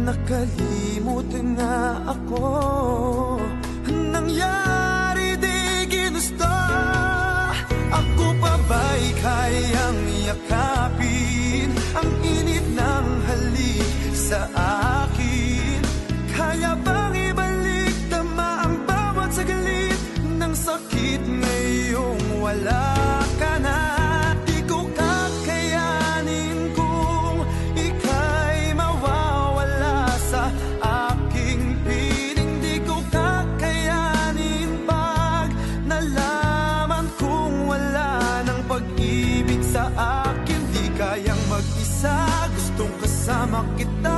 Nakalimot na ako. Nangyari di ginusto. Ako pa ba'y kayang yakapin ang init ng halik sa akin? Kaya bang ibalik tama ang bawat saglit ng sakit ngayong wala ka na? Di ko kakayanin kung ika'y mawawala sa aking piling. Di ko kakayanin pag nalaman kong wala ng pag-ibig sa akin. Di kayang mag-isa, gustong kasama kita.